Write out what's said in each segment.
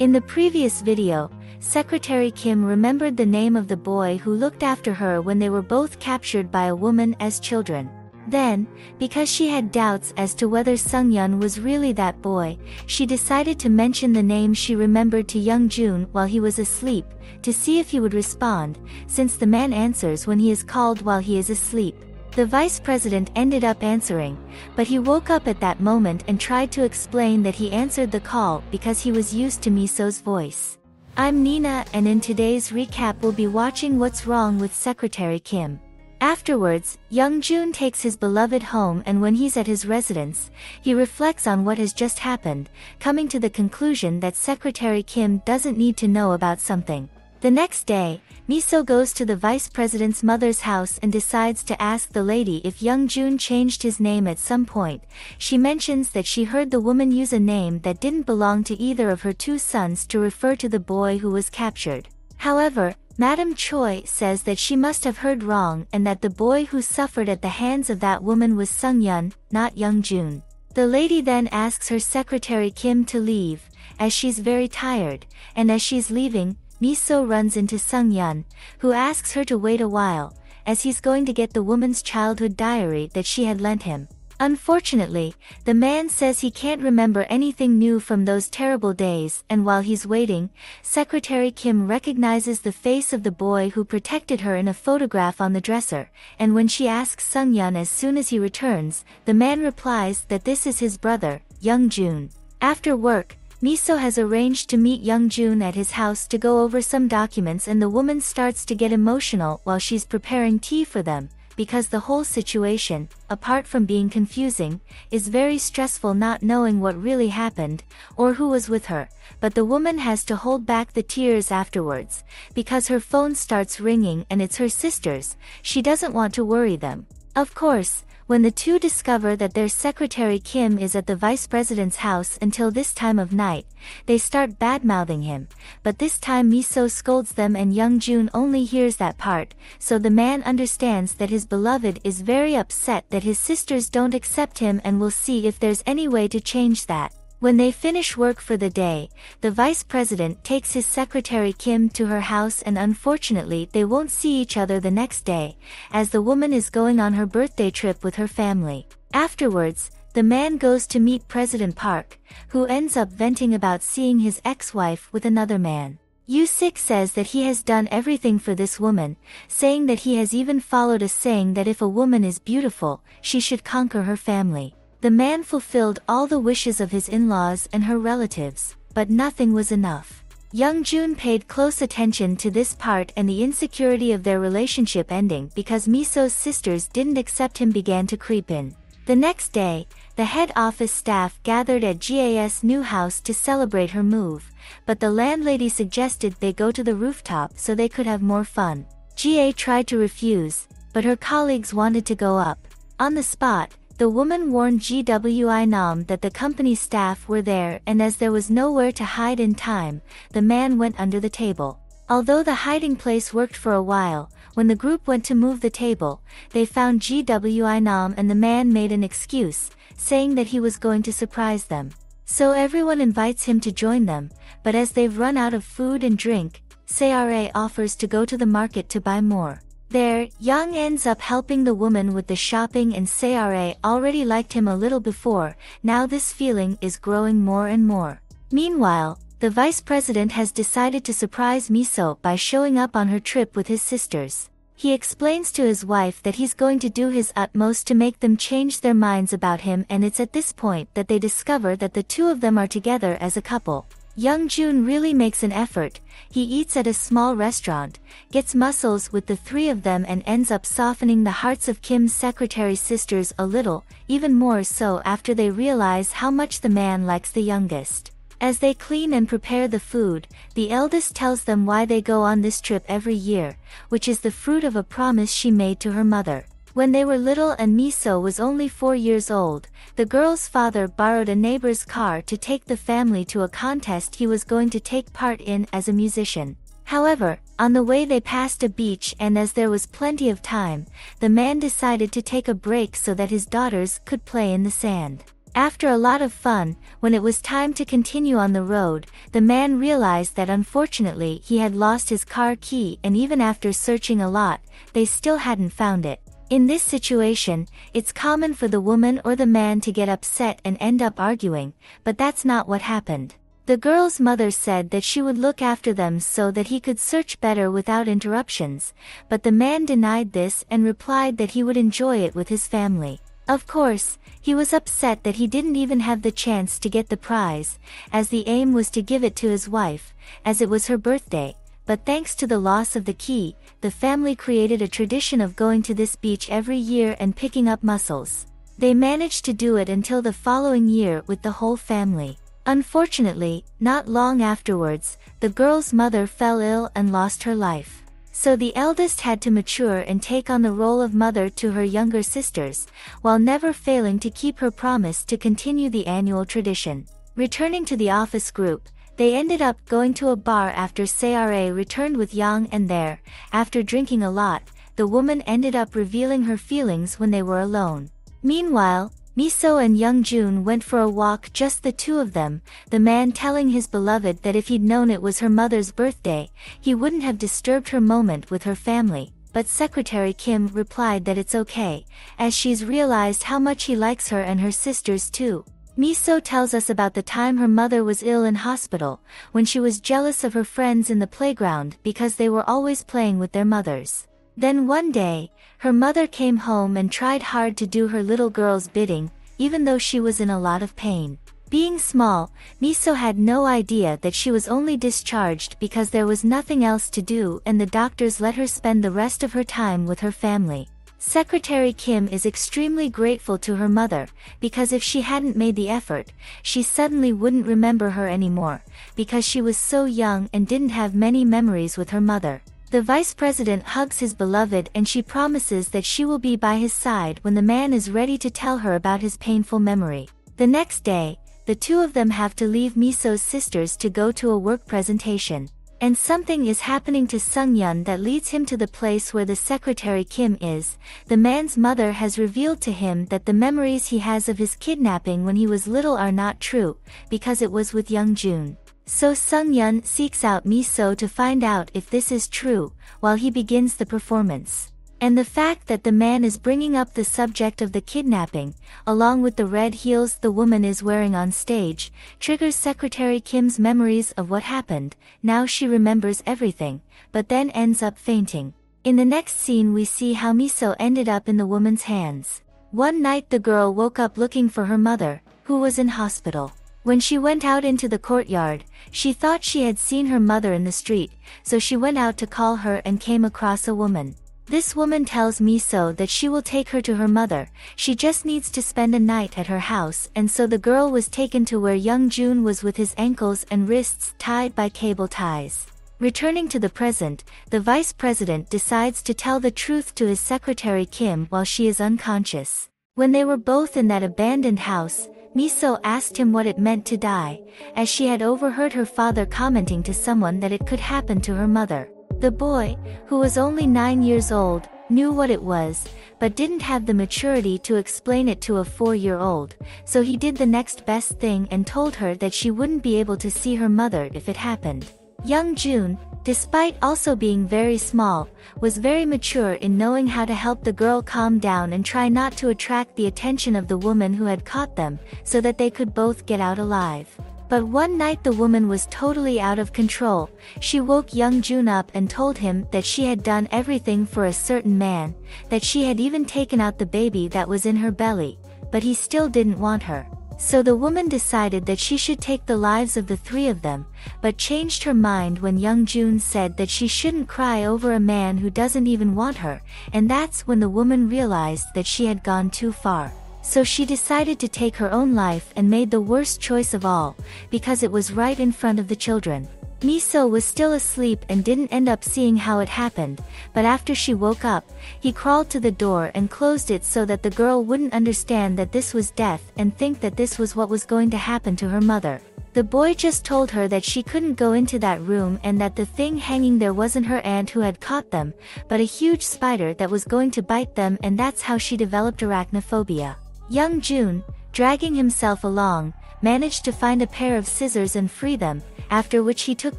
In the previous video, Secretary Kim remembered the name of the boy who looked after her when they were both captured by a woman as children. Then, because she had doubts as to whether Sung-yeon was really that boy, she decided to mention the name she remembered to Young-jun while he was asleep, to see if he would respond, since the man answers when he is called while he is asleep. The vice president ended up answering, but he woke up at that moment and tried to explain that he answered the call because he was used to Miso's voice. I'm Nina, and in today's recap we'll be watching What's Wrong with Secretary Kim. Afterwards, Young-jun takes his beloved home, and when he's at his residence, he reflects on what has just happened, coming to the conclusion that Secretary Kim doesn't need to know about something. The next day, Miso goes to the vice president's mother's house and decides to ask the lady if Young-jun changed his name at some point. She mentions that she heard the woman use a name that didn't belong to either of her two sons to refer to the boy who was captured. However, Madam Choi says that she must have heard wrong and that the boy who suffered at the hands of that woman was Sung-yeon, not Young-jun. The lady then asks her secretary Kim to leave, as she's very tired, and as she's leaving, Miso runs into Sung-yeon, who asks her to wait a while, as he's going to get the woman's childhood diary that she had lent him. Unfortunately, the man says he can't remember anything new from those terrible days, and while he's waiting, Secretary Kim recognizes the face of the boy who protected her in a photograph on the dresser, and when she asks Sung-yeon as soon as he returns, the man replies that this is his brother, Young-jun. After work, Miso has arranged to meet Young-jun at his house to go over some documents, and the woman starts to get emotional while she's preparing tea for them, because the whole situation, apart from being confusing, is very stressful, not knowing what really happened, or who was with her, but the woman has to hold back the tears afterwards, because her phone starts ringing and it's her sisters. She doesn't want to worry them. Of course, when the two discover that their secretary Kim is at the vice president's house until this time of night, they start bad-mouthing him, but this time Miso scolds them and Young-jun only hears that part, so the man understands that his beloved is very upset that his sisters don't accept him and will see if there's any way to change that. When they finish work for the day, the vice president takes his secretary Kim to her house, and unfortunately they won't see each other the next day, as the woman is going on her birthday trip with her family. Afterwards, the man goes to meet President Park, who ends up venting about seeing his ex-wife with another man. Yoo-sik says that he has done everything for this woman, saying that he has even followed a saying that if a woman is beautiful, she should conquer her family. The man fulfilled all the wishes of his in-laws and her relatives, but nothing was enough. Young-jun paid close attention to this part, and the insecurity of their relationship ending because Miso's sisters didn't accept him began to creep in. The next day, the head office staff gathered at GA's new house to celebrate her move, but the landlady suggested they go to the rooftop so they could have more fun. GA tried to refuse, but her colleagues wanted to go up. On the spot, the woman warned GWI-nam that the company staff were there, and as there was nowhere to hide in time, the man went under the table. Although the hiding place worked for a while, when the group went to move the table, they found GWI-nam and the man made an excuse, saying that he was going to surprise them. So everyone invites him to join them, but as they've run out of food and drink, Sara offers to go to the market to buy more. There, Young ends up helping the woman with the shopping, and Sara already liked him a little before, now this feeling is growing more and more. Meanwhile, the vice president has decided to surprise Miso by showing up on her trip with his sisters. He explains to his wife that he's going to do his utmost to make them change their minds about him, and it's at this point that they discover that the two of them are together as a couple. Young-jun really makes an effort. He eats at a small restaurant, gets muscles with the three of them, and ends up softening the hearts of Kim's secretary sisters a little, even more so after they realize how much the man likes the youngest. As they clean and prepare the food, the eldest tells them why they go on this trip every year, which is the fruit of a promise she made to her mother. When they were little and Miso was only 4 years old, the girl's father borrowed a neighbor's car to take the family to a contest he was going to take part in as a musician. However, on the way they passed a beach, and as there was plenty of time, the man decided to take a break so that his daughters could play in the sand. After a lot of fun, when it was time to continue on the road, the man realized that unfortunately he had lost his car key, and even after searching a lot, they still hadn't found it. In this situation, it's common for the woman or the man to get upset and end up arguing, but that's not what happened. The girl's mother said that she would look after them so that he could search better without interruptions, but the man denied this and replied that he would enjoy it with his family. Of course, he was upset that he didn't even have the chance to get the prize, as the aim was to give it to his wife, as it was her birthday, but thanks to the loss of the key, the family created a tradition of going to this beach every year and picking up mussels. They managed to do it until the following year with the whole family. Unfortunately, not long afterwards, the girl's mother fell ill and lost her life. So the eldest had to mature and take on the role of mother to her younger sisters, while never failing to keep her promise to continue the annual tradition. Returning to the office group, they ended up going to a bar after Sarah returned with Yang, and there, after drinking a lot, the woman ended up revealing her feelings when they were alone. Meanwhile, Miso and Youngjun went for a walk, just the two of them, the man telling his beloved that if he'd known it was her mother's birthday, he wouldn't have disturbed her moment with her family, but Secretary Kim replied that it's okay, as she's realized how much he likes her and her sisters too. Miso tells us about the time her mother was ill in hospital, when she was jealous of her friends in the playground because they were always playing with their mothers. Then one day, her mother came home and tried hard to do her little girl's bidding, even though she was in a lot of pain. Being small, Miso had no idea that she was only discharged because there was nothing else to do, and the doctors let her spend the rest of her time with her family. Secretary Kim is extremely grateful to her mother, because if she hadn't made the effort, she suddenly wouldn't remember her anymore, because she was so young and didn't have many memories with her mother. The vice president hugs his beloved and she promises that she will be by his side when the man is ready to tell her about his painful memory. The next day, the two of them have to leave Miso's sisters to go to a work presentation. And something is happening to Sung-yun that leads him to the place where the Secretary Kim is. The man's mother has revealed to him that the memories he has of his kidnapping when he was little are not true, because it was with Youngjun. So Sung-yun seeks out Miso to find out if this is true, while he begins the performance. And the fact that the man is bringing up the subject of the kidnapping, along with the red heels the woman is wearing on stage, triggers Secretary Kim's memories of what happened. Now she remembers everything, but then ends up fainting. In the next scene we see how Miso ended up in the woman's hands. One night the girl woke up looking for her mother, who was in hospital. When she went out into the courtyard, she thought she had seen her mother in the street, so she went out to call her and came across a woman. This woman tells Miso that she will take her to her mother, she just needs to spend a night at her house, and so the girl was taken to where Youngjun was with his ankles and wrists tied by cable ties. Returning to the present, the vice president decides to tell the truth to his secretary Kim while she is unconscious. When they were both in that abandoned house, Miso asked him what it meant to die, as she had overheard her father commenting to someone that it could happen to her mother. The boy, who was only 9 years old, knew what it was, but didn't have the maturity to explain it to a 4-year-old, so he did the next best thing and told her that she wouldn't be able to see her mother if it happened. Youngjun, despite also being very small, was very mature in knowing how to help the girl calm down and try not to attract the attention of the woman who had caught them, so that they could both get out alive. But one night the woman was totally out of control. She woke Youngjun up and told him that she had done everything for a certain man, that she had even taken out the baby that was in her belly, but he still didn't want her. So the woman decided that she should take the lives of the 3 of them, but changed her mind when Youngjun said that she shouldn't cry over a man who doesn't even want her, and that's when the woman realized that she had gone too far. So she decided to take her own life and made the worst choice of all, because it was right in front of the children. Miso was still asleep and didn't end up seeing how it happened, but after she woke up, he crawled to the door and closed it so that the girl wouldn't understand that this was death and think that this was what was going to happen to her mother. The boy just told her that she couldn't go into that room and that the thing hanging there wasn't her aunt who had caught them, but a huge spider that was going to bite them, and that's how she developed arachnophobia. Youngjun, dragging himself along, managed to find a pair of scissors and free them, after which he took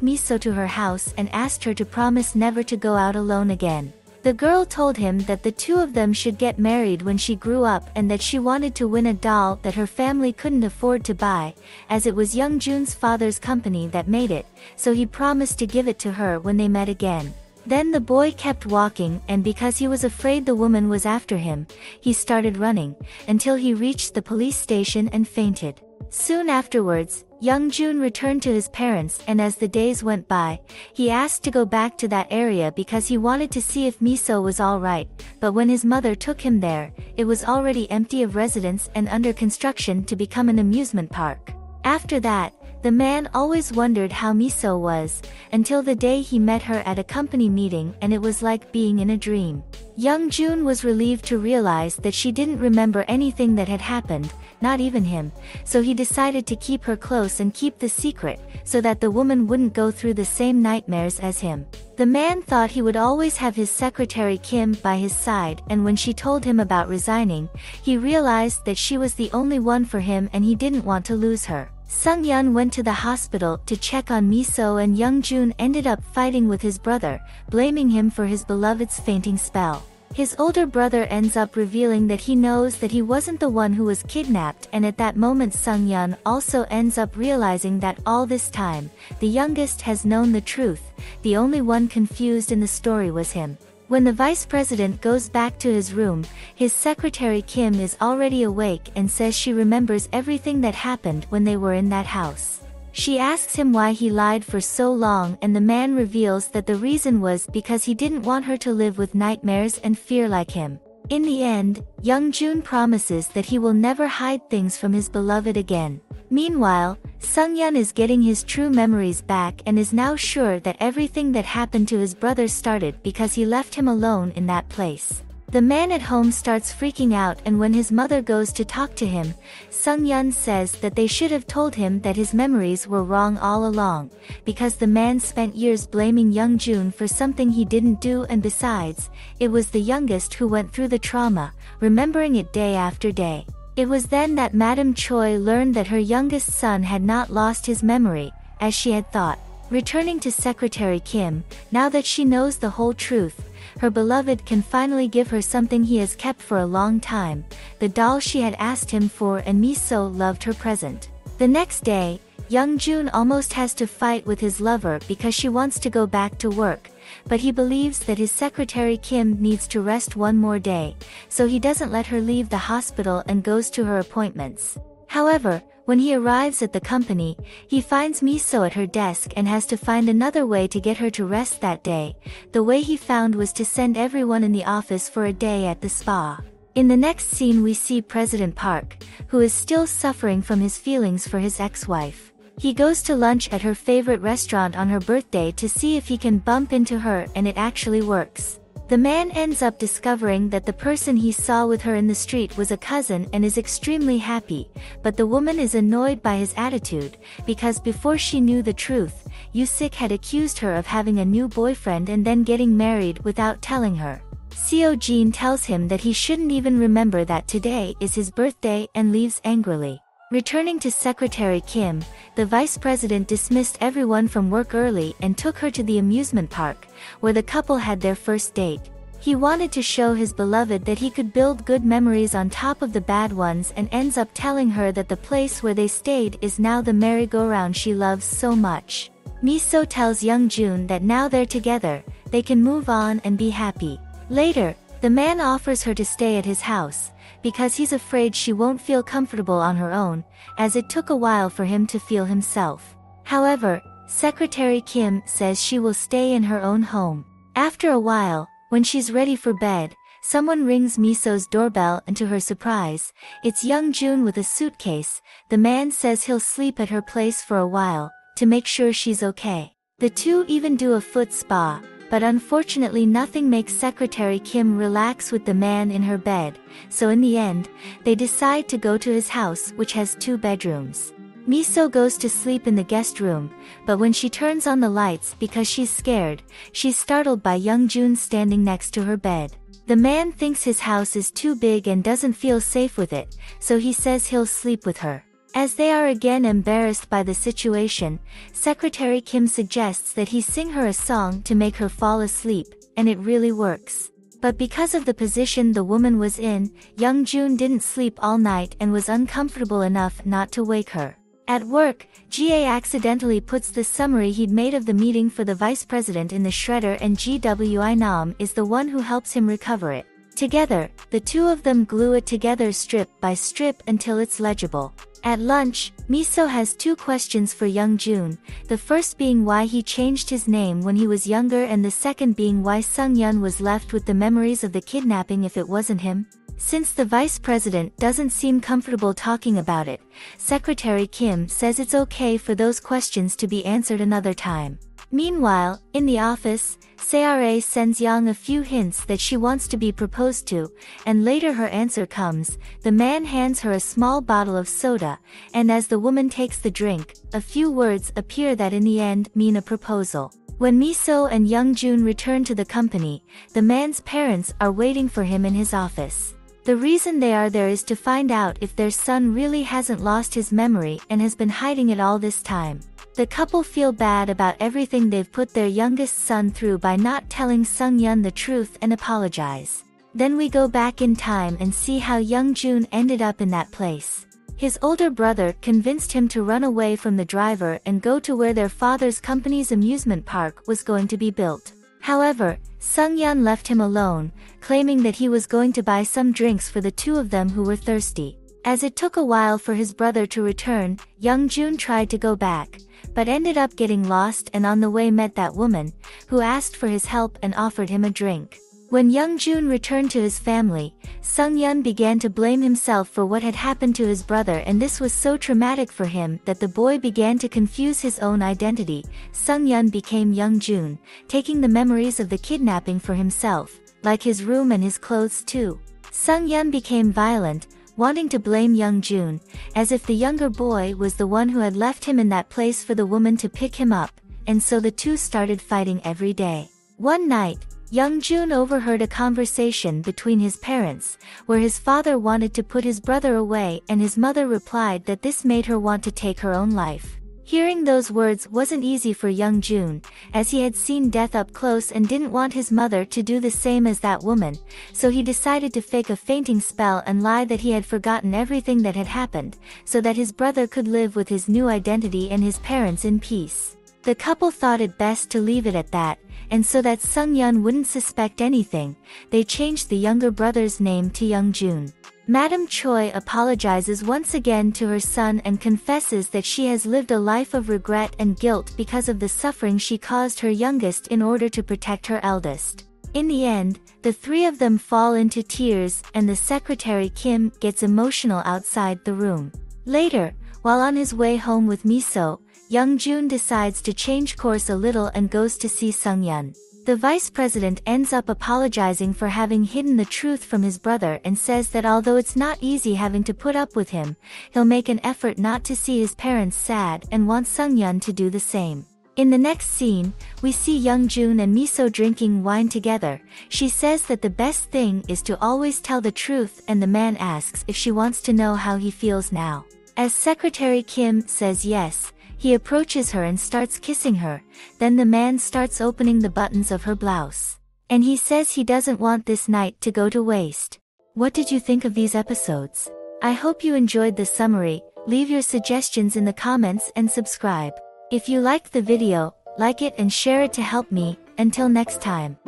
Miso to her house and asked her to promise never to go out alone again. The girl told him that the two of them should get married when she grew up and that she wanted to win a doll that her family couldn't afford to buy, as it was Youngjun's father's company that made it, so he promised to give it to her when they met again. Then the boy kept walking, and because he was afraid the woman was after him, he started running, until he reached the police station and fainted. Soon afterwards, Youngjun returned to his parents, and as the days went by, he asked to go back to that area because he wanted to see if Miso was alright, but when his mother took him there, it was already empty of residents and under construction to become an amusement park. After that, the man always wondered how Miso was, until the day he met her at a company meeting, and it was like being in a dream. Youngjun was relieved to realize that she didn't remember anything that had happened, not even him, so he decided to keep her close and keep the secret, so that the woman wouldn't go through the same nightmares as him. The man thought he would always have his secretary Kim by his side, and when she told him about resigning, he realized that she was the only one for him and he didn't want to lose her. Sung-yeon went to the hospital to check on Miso, and Youngjun ended up fighting with his brother, blaming him for his beloved's fainting spell. His older brother ends up revealing that he knows that he wasn't the one who was kidnapped, and at that moment Sung-yeon also ends up realizing that all this time, the youngest has known the truth. The only one confused in the story was him. When the vice president goes back to his room, his secretary Kim is already awake and says she remembers everything that happened when they were in that house. She asks him why he lied for so long, and the man reveals that the reason was because he didn't want her to live with nightmares and fear like him. In the end, Youngjun promises that he will never hide things from his beloved again. Meanwhile, Sung-yeon is getting his true memories back and is now sure that everything that happened to his brother started because he left him alone in that place. The man at home starts freaking out, and when his mother goes to talk to him, Sung-yeon says that they should have told him that his memories were wrong all along, because the man spent years blaming Youngjun for something he didn't do, and besides, it was the youngest who went through the trauma, remembering it day after day. It was then that Madame Choi learned that her youngest son had not lost his memory, as she had thought. Returning to Secretary Kim, now that she knows the whole truth, her beloved can finally give her something he has kept for a long time, the doll she had asked him for, and Miso loved her present. The next day, Youngjun almost has to fight with his lover because she wants to go back to work, but he believes that his secretary Kim needs to rest one more day, so he doesn't let her leave the hospital and goes to her appointments. However, when he arrives at the company, he finds Miso at her desk and has to find another way to get her to rest that day. The way he found was to send everyone in the office for a day at the spa. In the next scene we see President Park, who is still suffering from his feelings for his ex-wife. He goes to lunch at her favorite restaurant on her birthday to see if he can bump into her, and it actually works. The man ends up discovering that the person he saw with her in the street was a cousin and is extremely happy, but the woman is annoyed by his attitude, because before she knew the truth, Yusik had accused her of having a new boyfriend and then getting married without telling her. Seo Jin tells him that he shouldn't even remember that today is his birthday and leaves angrily. Returning to Secretary Kim, the vice president dismissed everyone from work early and took her to the amusement park, where the couple had their first date. He wanted to show his beloved that he could build good memories on top of the bad ones, and ends up telling her that the place where they stayed is now the merry-go-round she loves so much. Miso tells Youngjun that now they're together, they can move on and be happy. Later, the man offers her to stay at his house, because he's afraid she won't feel comfortable on her own, as it took a while for him to feel himself. However, Secretary Kim says she will stay in her own home. After a while, when she's ready for bed, someone rings Miso's doorbell, and to her surprise, it's Youngjun with a suitcase. The man says he'll sleep at her place for a while, to make sure she's okay. The two even do a foot spa, but unfortunately nothing makes Secretary Kim relax with the man in her bed, so in the end, they decide to go to his house, which has 2 bedrooms. Miso goes to sleep in the guest room, but when she turns on the lights because she's scared, she's startled by Youngjun standing next to her bed. The man thinks his house is too big and doesn't feel safe with it, so he says he'll sleep with her. As they are again embarrassed by the situation, Secretary Kim suggests that he sing her a song to make her fall asleep, and it really works. But because of the position the woman was in, Young-jun didn't sleep all night and was uncomfortable enough not to wake her. At work, GA accidentally puts the summary he'd made of the meeting for the vice president in the shredder, and GWI Nam is the one who helps him recover it. Together, the two of them glue it together strip by strip until it's legible. At lunch, Miso has two questions for Young-jun, the first being why he changed his name when he was younger and the second being why Sung-yeon was left with the memories of the kidnapping if it wasn't him. Since the vice president doesn't seem comfortable talking about it, Secretary Kim says it's okay for those questions to be answered another time. Meanwhile, in the office, Sara sends Yang a few hints that she wants to be proposed to, and later her answer comes. The man hands her a small bottle of soda, and as the woman takes the drink, a few words appear that in the end mean a proposal. When Miso and Young-jun return to the company, the man's parents are waiting for him in his office. The reason they are there is to find out if their son really hasn't lost his memory and has been hiding it all this time. The couple feel bad about everything they've put their youngest son through by not telling Sung-yeon the truth and apologize. Then we go back in time and see how Young-jun ended up in that place. His older brother convinced him to run away from the driver and go to where their father's company's amusement park was going to be built. However, Sung-yeon left him alone, claiming that he was going to buy some drinks for the two of them who were thirsty. As it took a while for his brother to return, Young-jun tried to go back, but ended up getting lost and on the way met that woman, who asked for his help and offered him a drink. When Young-jun returned to his family, Sung-yeon began to blame himself for what had happened to his brother, and this was so traumatic for him that the boy began to confuse his own identity. Sung-yeon became Young-jun, taking the memories of the kidnapping for himself, like his room and his clothes too. Sung-yeon became violent, wanting to blame Young-jun, as if the younger boy was the one who had left him in that place for the woman to pick him up, and so the two started fighting every day. One night, Young-jun overheard a conversation between his parents, where his father wanted to put his brother away and his mother replied that this made her want to take her own life. Hearing those words wasn't easy for Young-jun, as he had seen death up close and didn't want his mother to do the same as that woman, so he decided to fake a fainting spell and lie that he had forgotten everything that had happened, so that his brother could live with his new identity and his parents in peace. The couple thought it best to leave it at that, and so that Sung-yeon wouldn't suspect anything, they changed the younger brother's name to Young-jun. Madam Choi apologizes once again to her son and confesses that she has lived a life of regret and guilt because of the suffering she caused her youngest in order to protect her eldest. In the end, the three of them fall into tears and the secretary Kim gets emotional outside the room. Later, while on his way home with Miso, Young-jun decides to change course a little and goes to see Sung-yeon. The vice president ends up apologizing for having hidden the truth from his brother and says that although it's not easy having to put up with him, he'll make an effort not to see his parents sad and wants Sung-yeon to do the same. In the next scene, we see Young-jun and Miso drinking wine together. She says that the best thing is to always tell the truth, and the man asks if she wants to know how he feels now. As Secretary Kim says yes, he approaches her and starts kissing her, then the man starts opening the buttons of her blouse. And he says he doesn't want this night to go to waste. What did you think of these episodes? I hope you enjoyed the summary. Leave your suggestions in the comments and subscribe. If you liked the video, like it and share it to help me. Until next time.